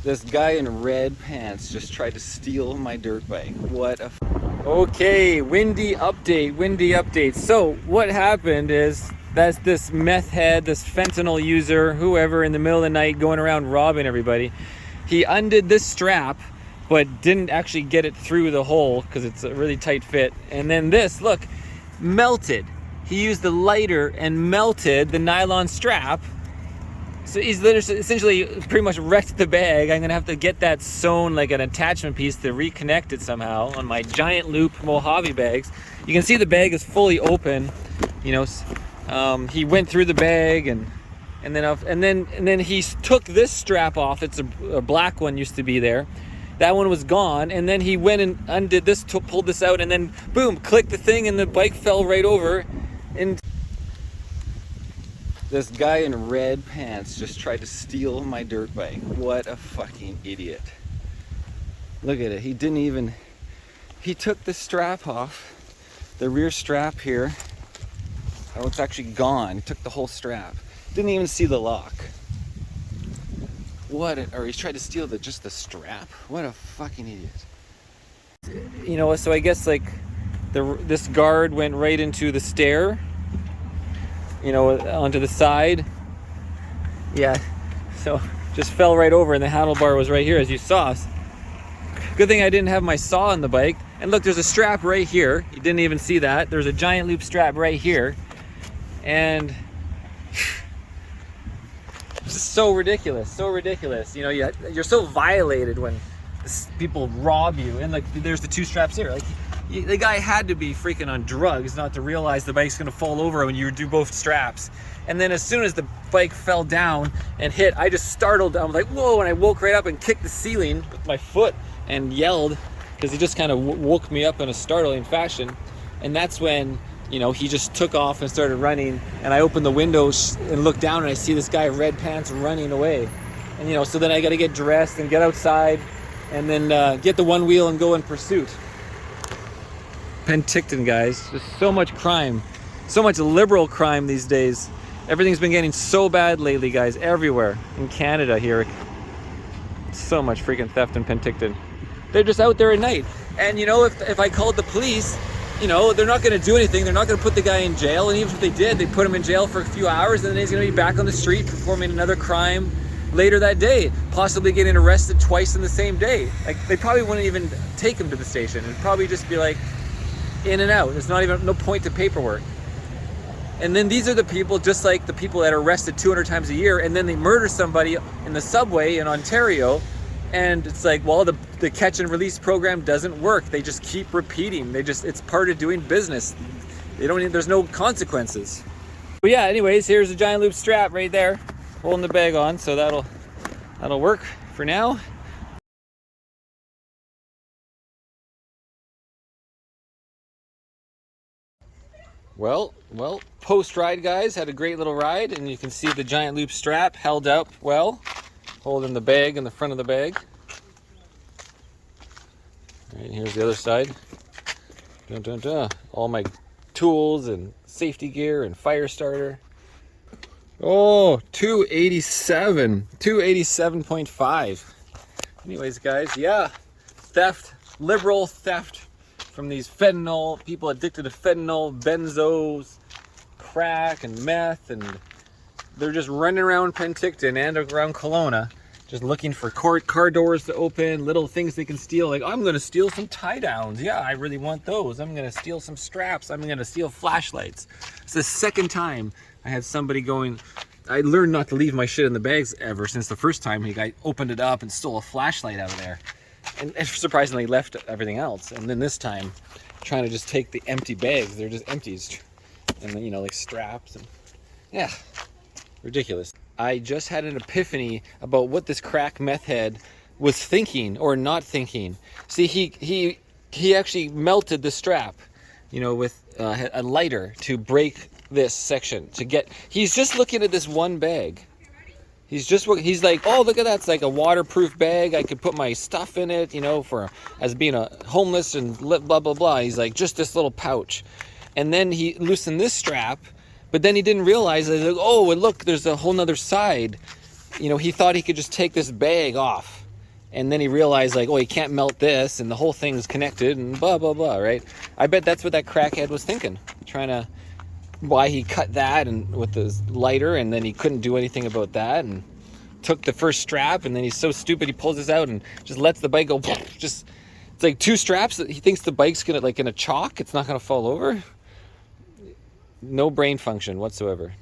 This guy in red pants just tried to steal my dirt bike. What a... Okay, windy update. So what happened is that's this meth head, this fentanyl user, whoever, in the middle of the night going around robbing everybody. He undid this strap, but didn't actually get it through the hole because it's a really tight fit. And then this, look, melted. He used the lighter and melted the nylon strap. So he's essentially pretty much wrecked the bag. I'm gonna have to get that sewn like an attachment piece to reconnect it somehow on my giant loop Mojave bags. You can see the bag is fully open. You know, he went through the bag and then he took this strap off. It's a black one, used to be there. That one was gone, and then he went and undid this, pulled this out, and then boom, clicked the thing, and the bike fell right over. And this guy in red pants just tried to steal my dirt bike. What a fucking idiot. Look at it. He took the strap off, the rear strap here. Oh, it's actually gone. He took the whole strap. Didn't even see the lock. Or he's tried to steal just the strap. What a fucking idiot. You know, so I guess like this guard went right into the stair, you know, onto the side. Yeah, so just fell right over, and the handlebar was right here, as you saw. Good thing I didn't have my saw on the bike. And look, there's a strap right here. You didn't even see that. There's a giant loop strap right here. And it's just so ridiculous. You know, you're so violated when people rob you. And like, there's the two straps here. Like, the guy had to be freaking on drugs not to realize the bike's gonna fall over when you do both straps. And then as soon as the bike fell down and hit, I just startled. I was like, whoa, and I woke right up and kicked the ceiling with my foot and yelled, because he just kind of woke me up in a startling fashion. And that's when, you know, he just took off and started running, and I opened the windows and looked down, and I see this guy in red pants running away. And, you know, so then I got to get dressed and get outside and then get the one wheel and go in pursuit. Penticton, guys. There's so much crime, so much liberal crime these days. Everything's been getting so bad lately, guys, everywhere. In Canada here, so much freaking theft in Penticton. They're just out there at night. And, you know, if I called the police, you know, they're not going to do anything. They're not going to put the guy in jail. And even if they did, they put him in jail for a few hours, and then he's going to be back on the street performing another crime later that day, possibly getting arrested twice in the same day. Like, they probably wouldn't even take him to the station. It'd probably just be like in and out. There's not even no point to paperwork. And then these are the people, just like the people that are arrested 200 times a year, and then they murder somebody in the subway in Ontario. And it's like, well, the catch and release program doesn't work. They just keep repeating. It's part of doing business. There's no consequences. But yeah, anyways, here's a giant loop strap right there, holding the bag on. So that'll work for now. Well, post-ride, guys, had a great little ride, and you can see the giant loop strap held up well, holding the bag in the front of the bag. All right, here's the other side. Dun, dun, dun. All my tools and safety gear and fire starter. Oh, 287.5. Anyways, guys, yeah, theft, liberal theft from these fentanyl, people addicted to fentanyl, benzos, crack, and meth, and they're just running around Penticton and around Kelowna, just looking for car doors to open, little things they can steal. Like, I'm going to steal some tie-downs. Yeah, I really want those. I'm going to steal some straps. I'm going to steal flashlights. It's the second time I had somebody going. I learned not to leave my shit in the bags ever since the first time the guy opened it up and stole a flashlight out of there. And surprisingly left everything else. And then this time, trying to just take the empty bags. They're just empties. And then, you know, like straps. And yeah, ridiculous. I just had an epiphany about what this crack meth head was thinking or not thinking. See, he actually melted the strap, you know, with a lighter to break this section. He's just looking at this one bag. He's like, oh, look at that. It's like a waterproof bag. I could put my stuff in it, you know, as being a homeless and blah, blah, blah. He's like, just this little pouch. And then he loosened this strap, but then he didn't realize that, like, oh, and look, there's a whole nother side. You know, he thought he could just take this bag off. And then he realized, like, oh, he can't melt this, and the whole thing's connected, and blah, blah, blah, right? I bet that's what that crackhead was thinking, why he cut that and with the lighter, and then he couldn't do anything about that, and took the first strap, and then he's so stupid he pulls this out and just lets the bike go. Just, it's like 2 straps that he thinks the bike's gonna, like in a chalk, it's not gonna fall over. No brain function whatsoever.